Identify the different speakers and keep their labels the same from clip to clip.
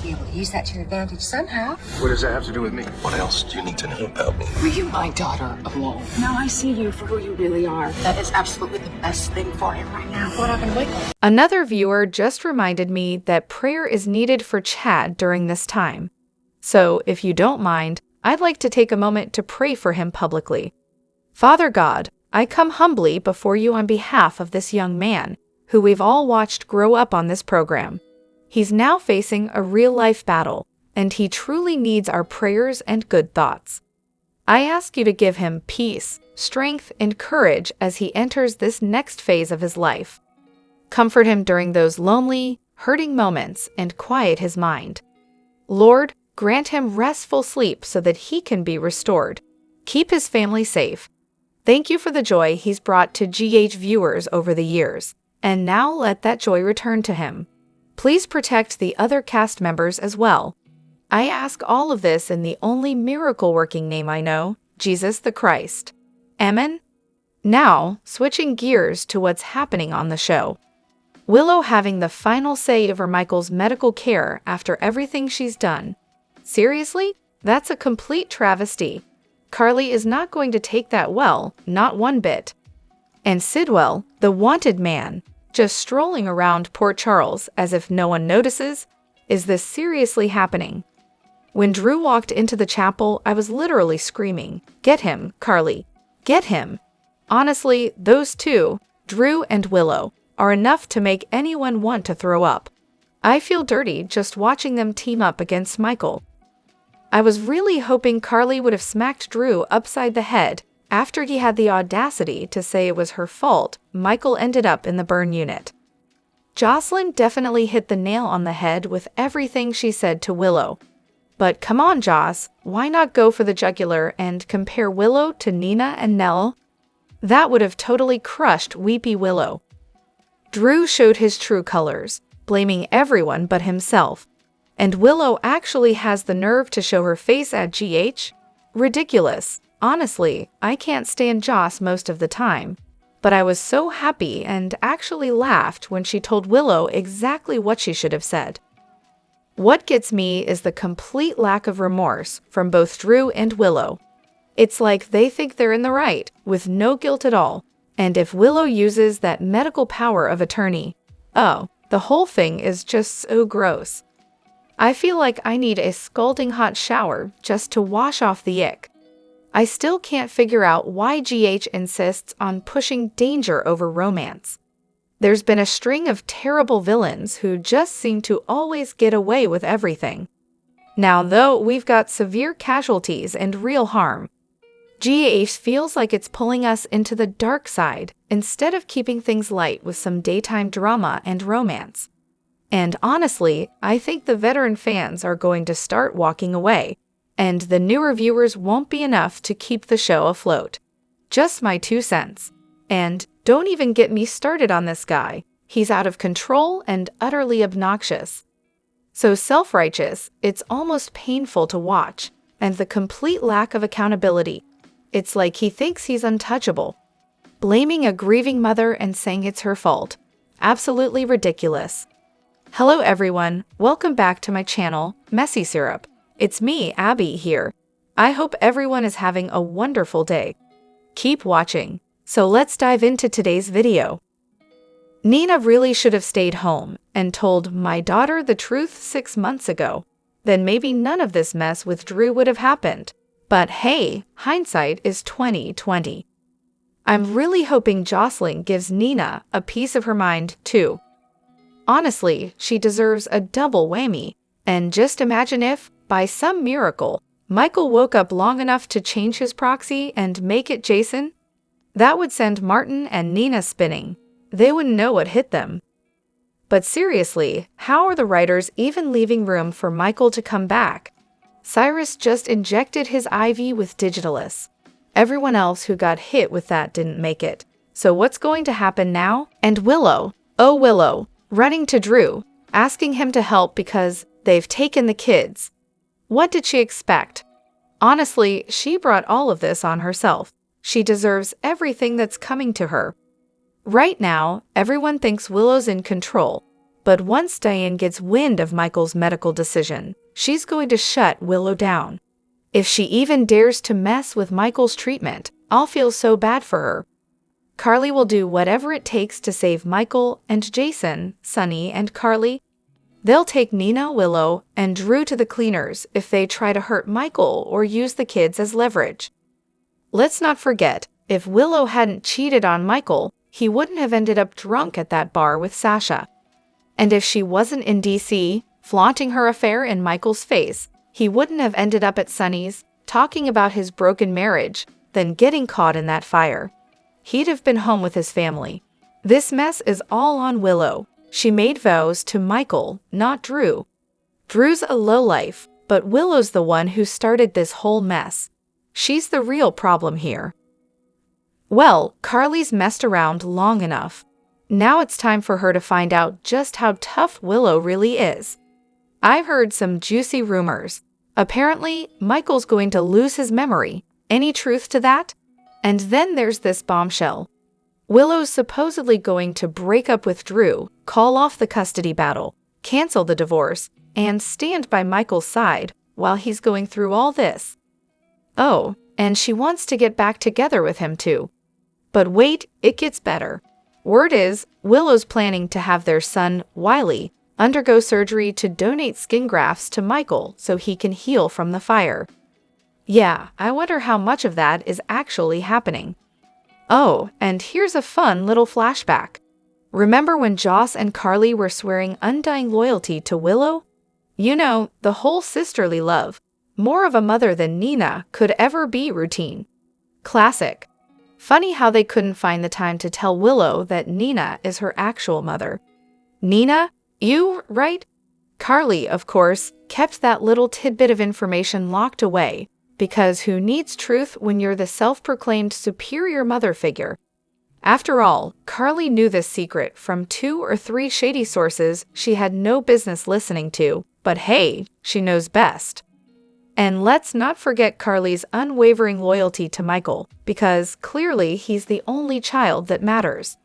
Speaker 1: be able to use that to your advantage somehow.
Speaker 2: What does that have to do with me? What else do you need to know about me?
Speaker 1: Leave my daughter alone. Now I see you for who you really are. That is absolutely the best thing for him right now. What happened to Michael?
Speaker 3: Another viewer just reminded me that prayer is needed for Chad during this time. So, if you don't mind, I'd like to take a moment to pray for him publicly. Father God, I come humbly before you on behalf of this young man, who we've all watched grow up on this program. He's now facing a real-life battle, and he truly needs our prayers and good thoughts. I ask you to give him peace, strength, and courage as he enters this next phase of his life. Comfort him during those lonely, hurting moments and quiet his mind. Lord, grant him restful sleep so that he can be restored. Keep his family safe. Thank you for the joy he's brought to GH viewers over the years, and now let that joy return to him. Please protect the other cast members as well. I ask all of this in the only miracle-working name I know, Jesus the Christ. Amen? Now, switching gears to what's happening on the show. Willow having the final say over Michael's medical care after everything she's done. Seriously? That's a complete travesty. Carly is not going to take that well, not one bit. And Sidwell, the wanted man, just strolling around Port Charles as if no one notices. Is this seriously happening? When Drew walked into the chapel, I was literally screaming, "Get him, Carly! Get him!" Honestly, those two, Drew and Willow, are enough to make anyone want to throw up. I feel dirty just watching them team up against Michael. I was really hoping Carly would have smacked Drew upside the head after he had the audacity to say it was her fault Michael ended up in the burn unit. Jocelyn definitely hit the nail on the head with everything she said to Willow. But come on, Joss, why not go for the jugular and compare Willow to Nina and Nell? That would have totally crushed weepy Willow. Drew showed his true colors, blaming everyone but himself. And Willow actually has the nerve to show her face at GH? Ridiculous. Honestly, I can't stand Joss most of the time. But I was so happy and actually laughed when she told Willow exactly what she should have said. What gets me is the complete lack of remorse from both Drew and Willow. It's like they think they're in the right, with no guilt at all. And if Willow uses that medical power of attorney, oh, the whole thing is just so gross. I feel like I need a scalding hot shower just to wash off the ick. I still can't figure out why GH insists on pushing danger over romance. There's been a string of terrible villains who just seem to always get away with everything. Now, though, we've got severe casualties and real harm. GH feels like it's pulling us into the dark side instead of keeping things light with some daytime drama and romance. And honestly, I think the veteran fans are going to start walking away, and the newer viewers won't be enough to keep the show afloat. Just my 2 cents. And don't even get me started on this guy. He's out of control and utterly obnoxious. So self-righteous, it's almost painful to watch, and the complete lack of accountability. It's like he thinks he's untouchable. Blaming a grieving mother and saying it's her fault. Absolutely ridiculous. Hello everyone, welcome back to my channel, Messy Syrup. It's me, Abby, here. I hope everyone is having a wonderful day. Keep watching. So let's dive into today's video. Nina really should have stayed home and told my daughter the truth 6 months ago. Then maybe none of this mess with Drew would have happened. But hey, hindsight is 20/20. I'm really hoping Jocelyn gives Nina a piece of her mind too. Honestly, she deserves a double whammy. And just imagine if, by some miracle, Michael woke up long enough to change his proxy and make it Jason. That would send Martin and Nina spinning. They wouldn't know what hit them. But seriously, how are the writers even leaving room for Michael to come back? Cyrus just injected his IV with Digitalis. Everyone else who got hit with that didn't make it. So what's going to happen now? And Willow, oh Willow, running to Drew, asking him to help because they've taken the kids. What did she expect? Honestly, she brought all of this on herself. She deserves everything that's coming to her. Right now, everyone thinks Willow's in control, But once Diane gets wind of Michael's medical decision, she's going to shut Willow down. If she even dares to mess with Michael's treatment, I'll feel so bad for her. Carly will do whatever it takes to save Michael and Jason, Sunny and Carly. They'll take Nina, Willow, and Drew to the cleaners if they try to hurt Michael or use the kids as leverage. Let's not forget, if Willow hadn't cheated on Michael, he wouldn't have ended up drunk at that bar with Sasha. And if she wasn't in DC, flaunting her affair in Michael's face, he wouldn't have ended up at Sunny's, talking about his broken marriage, then getting caught in that fire. He'd have been home with his family. This mess is all on Willow. She made vows to Michael, not Drew. Drew's a lowlife, but Willow's the one who started this whole mess. She's the real problem here. Well, Carly's messed around long enough. Now it's time for her to find out just how tough Willow really is. I've heard some juicy rumors. Apparently, Michael's going to lose his memory. Any truth to that? And then there's this bombshell. Willow's supposedly going to break up with Drew, call off the custody battle, cancel the divorce, and stand by Michael's side while he's going through all this. Oh, and she wants to get back together with him too. But wait, it gets better. Word is, Willow's planning to have their son, Wiley, undergo surgery to donate skin grafts to Michael so he can heal from the fire. Yeah, I wonder how much of that is actually happening. Oh, and here's a fun little flashback. Remember when Joss and Carly were swearing undying loyalty to Willow? You know, the whole sisterly love, more of a mother than Nina could ever be routine. Classic. Funny how they couldn't find the time to tell Willow that Nina is her actual mother. Nina? You, right? Carly, of course, kept that little tidbit of information locked away, because who needs truth when you're the self-proclaimed superior mother figure? After all, Carly knew this secret from 2 or 3 shady sources she had no business listening to, but hey, she knows best. And let's not forget Carly's unwavering loyalty to Michael, because clearly he's the only child that matters.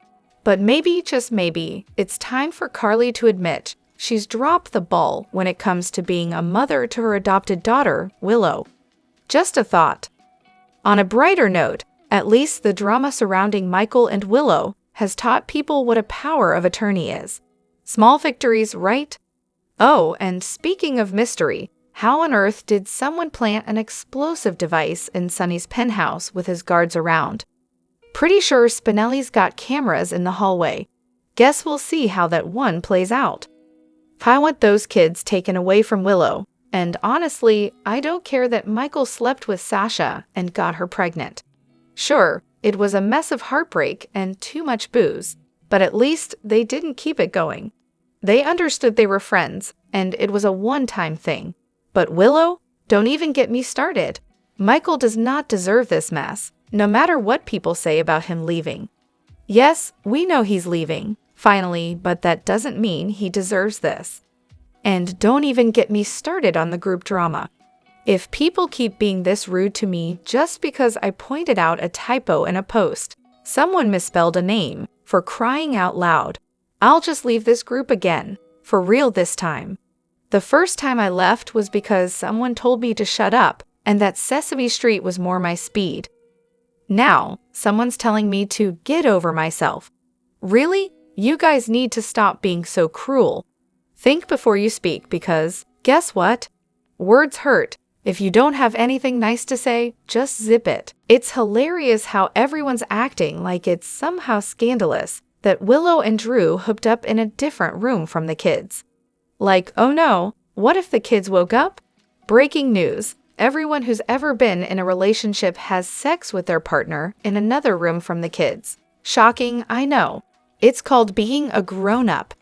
Speaker 3: But maybe, just maybe, it's time for Carly to admit she's dropped the ball when it comes to being a mother to her adopted daughter, Willow. Just a thought. On a brighter note, at least the drama surrounding Michael and Willow has taught people what a power of attorney is. Small victories, right? Oh, and speaking of mystery, how on earth did someone plant an explosive device in Sunny's penthouse with his guards around? Pretty sure Spinelli's got cameras in the hallway. Guess we'll see how that one plays out. I want those kids taken away from Willow, and honestly, I don't care that Michael slept with Sasha and got her pregnant. Sure, it was a mess of heartbreak and too much booze, but at least they didn't keep it going. They understood they were friends, and it was a one-time thing. But Willow? Don't even get me started. Michael does not deserve this mess, no matter what people say about him leaving. Yes, we know he's leaving, finally, but that doesn't mean he deserves this. And don't even get me started on the group drama. If people keep being this rude to me just because I pointed out a typo in a post, someone misspelled a name, for crying out loud, I'll just leave this group again, for real this time. The first time I left was because someone told me to shut up and that Sesame Street was more my speed. Now, someone's telling me to get over myself. Really? You guys need to stop being so cruel. Think before you speak because, guess what? Words hurt. If you don't have anything nice to say, just zip it. It's hilarious how everyone's acting like it's somehow scandalous that Willow and Drew hooked up in a different room from the kids. Like, oh no, what if the kids woke up? Breaking news. Everyone who's ever been in a relationship has sex with their partner in another room from the kids. Shocking, I know. It's called being a grown-up.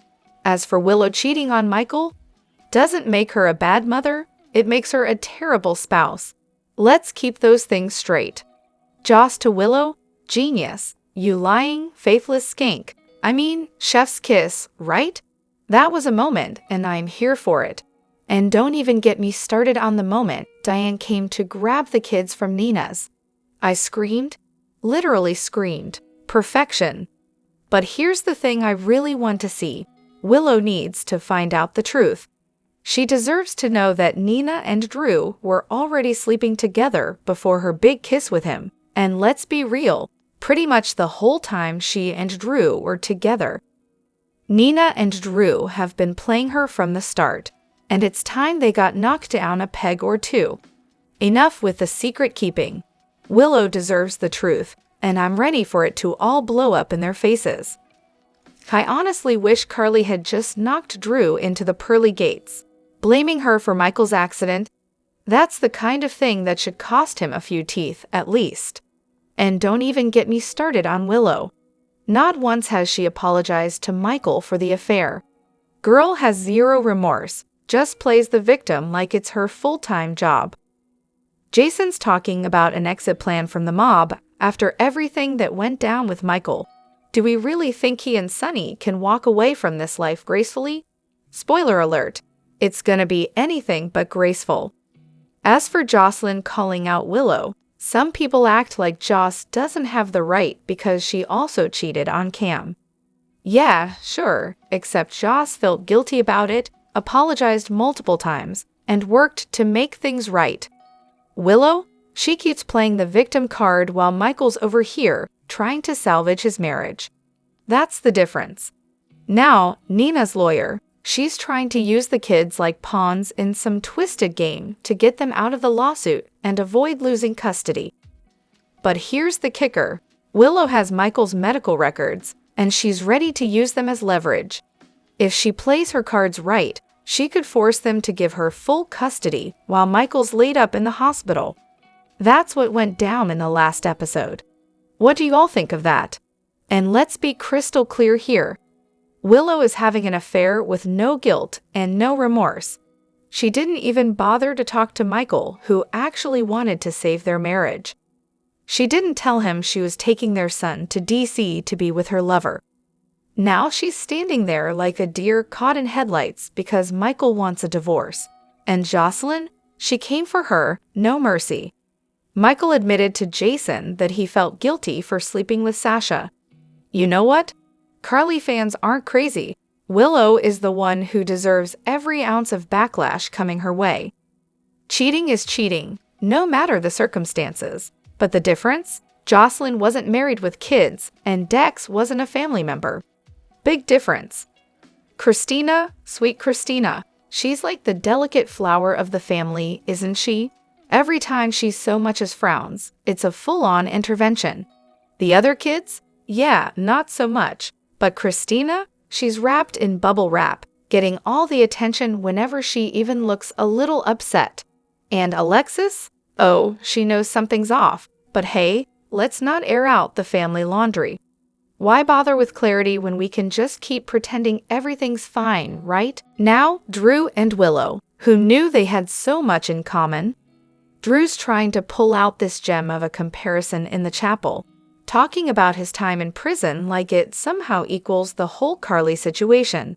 Speaker 3: As for Willow cheating on Michael, doesn't make her a bad mother, it makes her a terrible spouse. Let's keep those things straight. Joss to Willow? Genius. You lying, faithless skank. I mean, chef's kiss, right? That was a moment, and I'm here for it. And don't even get me started on the moment Diane came to grab the kids from Nina's. I screamed. Literally screamed. Perfection. But here's the thing I really want to see. Willow needs to find out the truth. She deserves to know that Nina and Drew were already sleeping together before her big kiss with him. And let's be real, pretty much the whole time she and Drew were together. Nina and Drew have been playing her from the start, and it's time they got knocked down a peg or two. Enough with the secret keeping. Willow deserves the truth, and I'm ready for it to all blow up in their faces. I honestly wish Carly had just knocked Drew into the pearly gates. Blaming her for Michael's accident, that's the kind of thing that should cost him a few teeth, at least. And don't even get me started on Willow. Not once has she apologized to Michael for the affair. Girl has zero remorse, just plays the victim like it's her full-time job. Jason's talking about an exit plan from the mob after everything that went down with Michael. Do we really think he and Sunny can walk away from this life gracefully? Spoiler alert, it's gonna be anything but graceful. As for Jocelyn calling out Willow, some people act like Joss doesn't have the right because she also cheated on Cam. Yeah, sure, except Joss felt guilty about it, apologized multiple times, and worked to make things right. Willow? She keeps playing the victim card while Michael's over here trying to salvage his marriage. That's the difference. Now, Nina's lawyer, she's trying to use the kids like pawns in some twisted game to get them out of the lawsuit and avoid losing custody. But here's the kicker. Willow has Michael's medical records, and she's ready to use them as leverage. If she plays her cards right, she could force them to give her full custody while Michael's laid up in the hospital. That's what went down in the last episode. What do you all think of that? And let's be crystal clear here. Willow is having an affair with no guilt and no remorse. She didn't even bother to talk to Michael, who actually wanted to save their marriage. She didn't tell him she was taking their son to DC to be with her lover. Now she's standing there like a deer caught in headlights because Michael wants a divorce. And Jocelyn? She came for her, no mercy. Michael admitted to Jason that he felt guilty for sleeping with Sasha. You know what? Carly fans aren't crazy. Willow is the one who deserves every ounce of backlash coming her way. Cheating is cheating, no matter the circumstances. But the difference? Jocelyn wasn't married with kids, and Dex wasn't a family member. Big difference. Christina, sweet Christina, she's like the delicate flower of the family, isn't she? Every time she so much as frowns, it's a full-on intervention. The other kids? Yeah, not so much. But Christina? She's wrapped in bubble wrap, getting all the attention whenever she even looks a little upset. And Alexis? Oh, she knows something's off. But hey, let's not air out the family laundry. Why bother with clarity when we can just keep pretending everything's fine, right? Now, Drew and Willow, who knew they had so much in common. Drew's trying to pull out this gem of a comparison in the chapel, talking about his time in prison like it somehow equals the whole Carly situation.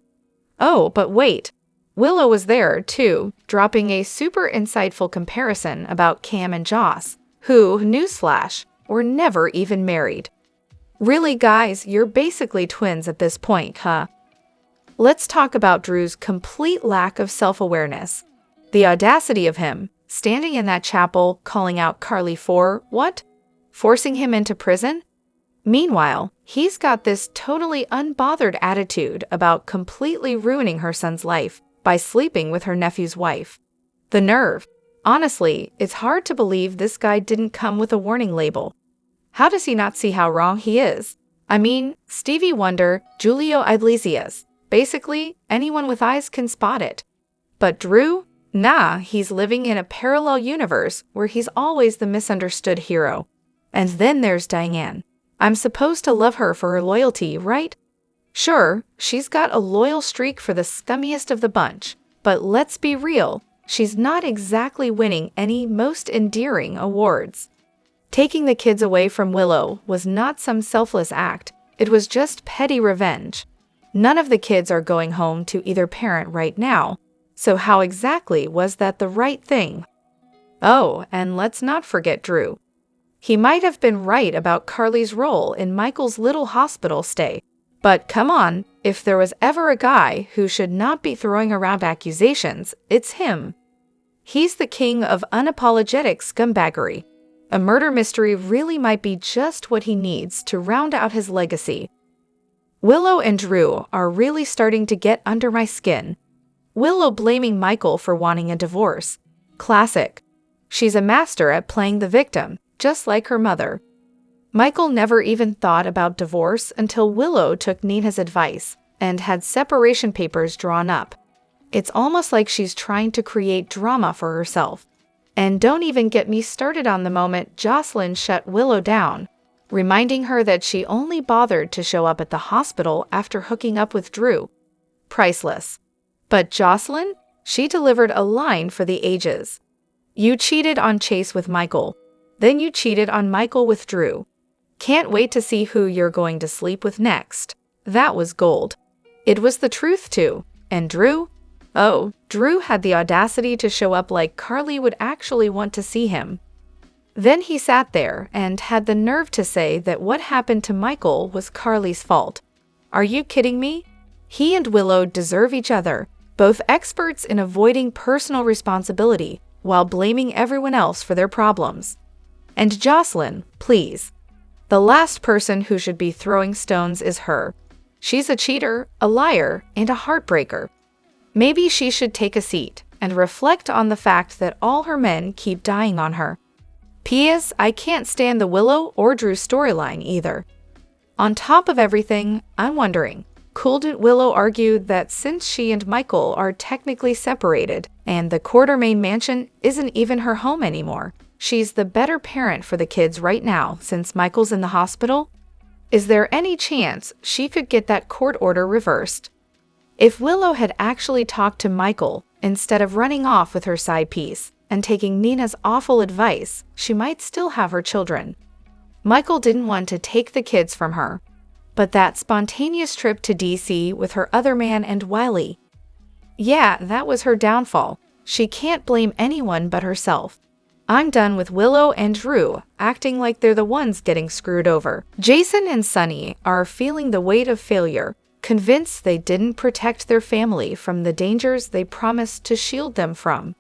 Speaker 3: Oh, but wait. Willow was there, too, dropping a super insightful comparison about Cam and Joss, who, newsflash, were never even married. Really, guys, you're basically twins at this point, huh? Let's talk about Drew's complete lack of self-awareness. The audacity of him, standing in that chapel calling out Carly for, what? Forcing him into prison? Meanwhile, he's got this totally unbothered attitude about completely ruining her son's life by sleeping with her nephew's wife. The nerve. Honestly, it's hard to believe this guy didn't come with a warning label. How does he not see how wrong he is? I mean, Stevie Wonder, Julio Iglesias. Basically, anyone with eyes can spot it. But Drew? Nah, he's living in a parallel universe where he's always the misunderstood hero. And then there's Diane. I'm supposed to love her for her loyalty, right? Sure, she's got a loyal streak for the scummiest of the bunch, but let's be real, she's not exactly winning any most endearing awards. Taking the kids away from Willow was not some selfless act, it was just petty revenge. None of the kids are going home to either parent right now, so how exactly was that the right thing? Oh, and let's not forget Drew. He might have been right about Carly's role in Michael's little hospital stay, but come on, If there was ever a guy who should not be throwing around accusations, it's him. He's the king of unapologetic scumbaggery. A murder mystery really might be just what he needs to round out his legacy. Willow and Drew are really starting to get under my skin. Willow blaming Michael for wanting a divorce. Classic. She's a master at playing the victim, just like her mother. Michael never even thought about divorce until Willow took Nina's advice and had separation papers drawn up. It's almost like she's trying to create drama for herself. And don't even get me started on the moment Jocelyn shut Willow down, reminding her that she only bothered to show up at the hospital after hooking up with Drew. Priceless. But Jocelyn? She delivered a line for the ages. You cheated on Chase with Michael. Then you cheated on Michael with Drew. Can't wait to see who you're going to sleep with next. That was gold. It was the truth too. And Drew? Oh, Drew had the audacity to show up like Carly would actually want to see him. Then he sat there and had the nerve to say that what happened to Michael was Carly's fault. Are you kidding me? He and Willow deserve each other, both experts in avoiding personal responsibility while blaming everyone else for their problems. And Jocelyn, please. The last person who should be throwing stones is her. She's a cheater, a liar, and a heartbreaker. Maybe she should take a seat and reflect on the fact that all her men keep dying on her. P.S. I can't stand the Willow or Drew storyline either. On top of everything, I'm wondering, couldn't Willow argue that since she and Michael are technically separated and the Quartermaine mansion isn't even her home anymore, she's the better parent for the kids right now since Michael's in the hospital? Is there any chance she could get that court order reversed? If Willow had actually talked to Michael instead of running off with her side piece and taking Nina's awful advice, she might still have her children. Michael didn't want to take the kids from her, but that spontaneous trip to DC with her other man and Wiley. Yeah, that was her downfall. She can't blame anyone but herself. I'm done with Willow and Drew acting like they're the ones getting screwed over. Jason and Sunny are feeling the weight of failure, convinced they didn't protect their family from the dangers they promised to shield them from.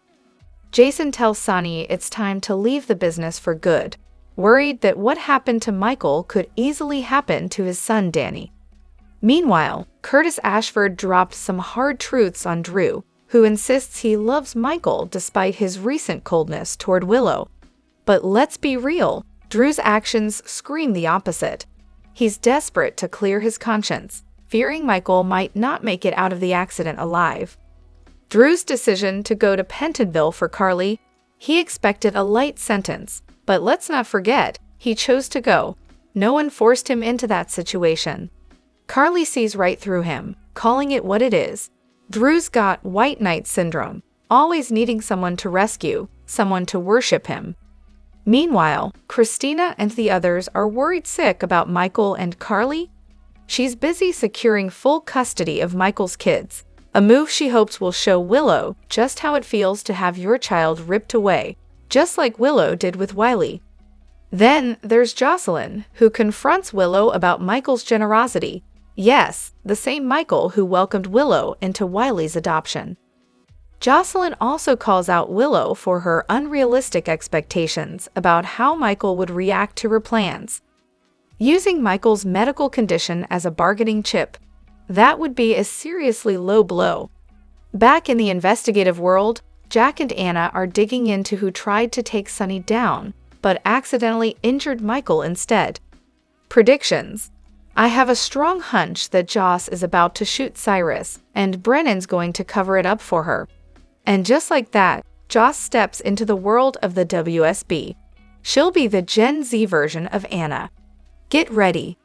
Speaker 3: Jason tells Sunny it's time to leave the business for good, worried that what happened to Michael could easily happen to his son Danny. Meanwhile, Curtis Ashford dropped some hard truths on Drew, who insists he loves Michael despite his recent coldness toward Willow. But let's be real, Drew's actions scream the opposite. He's desperate to clear his conscience, fearing Michael might not make it out of the accident alive. Drew's decision to go to Pentonville for Carly, he expected a light sentence, but let's not forget, he chose to go. No one forced him into that situation. Carly sees right through him, calling it what it is. Drew's got white knight syndrome, always needing someone to rescue, someone to worship him. Meanwhile, Christina and the others are worried sick about Michael and Carly. She's busy securing full custody of Michael's kids, a move she hopes will show Willow just how it feels to have your child ripped away, just like Willow did with Wiley. Then there's Jocelyn, who confronts Willow about Michael's generosity. Yes, the same Michael who welcomed Willow into Wiley's adoption. Jocelyn also calls out Willow for her unrealistic expectations about how Michael would react to her plans. Using Michael's medical condition as a bargaining chip, that would be a seriously low blow. Back in the investigative world, Jack and Anna are digging into who tried to take Sunny down, but accidentally injured Michael instead. Predictions. I have a strong hunch that Joss is about to shoot Cyrus, and Brennan's going to cover it up for her. And just like that, Joss steps into the world of the WSB. She'll be the Gen Z version of Anna. Get ready.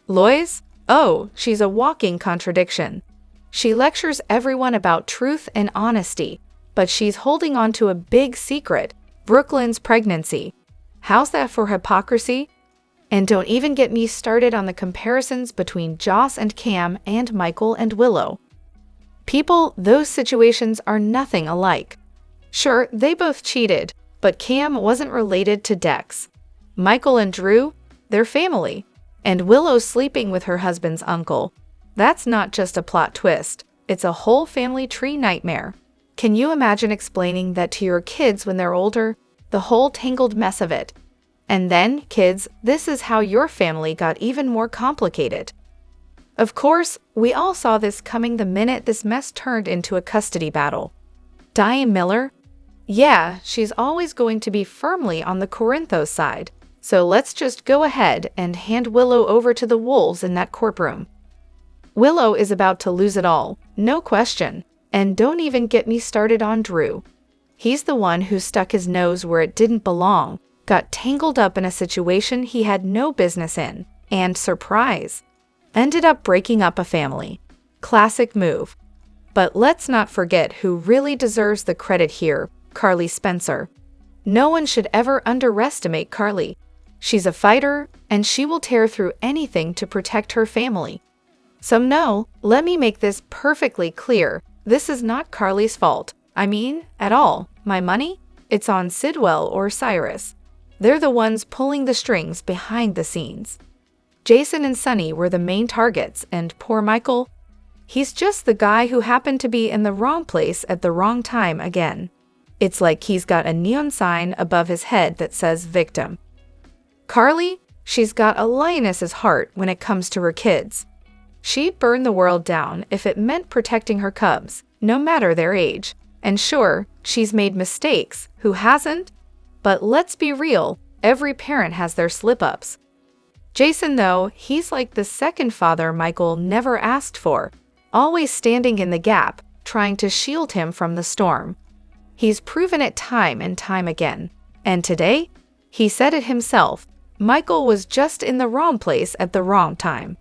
Speaker 3: Lois? Oh, she's a walking contradiction. She lectures everyone about truth and honesty, but she's holding on to a big secret, Brooklyn's pregnancy. How's that for hypocrisy? And don't even get me started on the comparisons between Joss and Cam and Michael and Willow. People, those situations are nothing alike. Sure, they both cheated, but Cam wasn't related to Dex. Michael and Drew, they're family. And Willow sleeping with her husband's uncle. That's not just a plot twist, it's a whole family tree nightmare. Can you imagine explaining that to your kids when they're older? The whole tangled mess of it. And then, kids, this is how your family got even more complicated. Of course, we all saw this coming the minute this mess turned into a custody battle. Diane Miller? Yeah, she's always going to be firmly on the Corinthos side. So let's just go ahead and hand Willow over to the wolves in that courtroom. Willow is about to lose it all, no question. And don't even get me started on Drew. He's the one who stuck his nose where it didn't belong, got tangled up in a situation he had no business in, and surprise, ended up breaking up a family. Classic move. But let's not forget who really deserves the credit here, Carly Spencer. No one should ever underestimate Carly. She's a fighter, and she will tear through anything to protect her family. So no, let me make this perfectly clear. This is not Carly's fault. I mean, at all. My money? It's on Sidwell or Cyrus. They're the ones pulling the strings behind the scenes. Jason and Sunny were the main targets, and poor Michael? He's just the guy who happened to be in the wrong place at the wrong time again. It's like he's got a neon sign above his head that says victim. Carly? She's got a lioness's heart when it comes to her kids. She'd burn the world down if it meant protecting her cubs, no matter their age. And sure, she's made mistakes. Who hasn't? But let's be real, every parent has their slip-ups. Jason, though, he's like the second father Michael never asked for, always standing in the gap, trying to shield him from the storm. He's proven it time and time again. And today, he said it himself, Michael was just in the wrong place at the wrong time.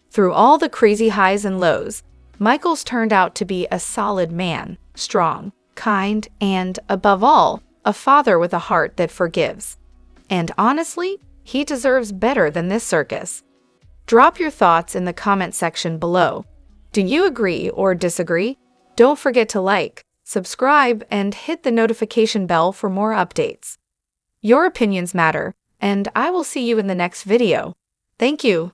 Speaker 3: Through all the crazy highs and lows, Michael's turned out to be a solid man, strong, kind, and, above all, a father with a heart that forgives. And honestly, he deserves better than this circus. Drop your thoughts in the comment section below. Do you agree or disagree? Don't forget to like, subscribe, and hit the notification bell for more updates. Your opinions matter, and I will see you in the next video. Thank you.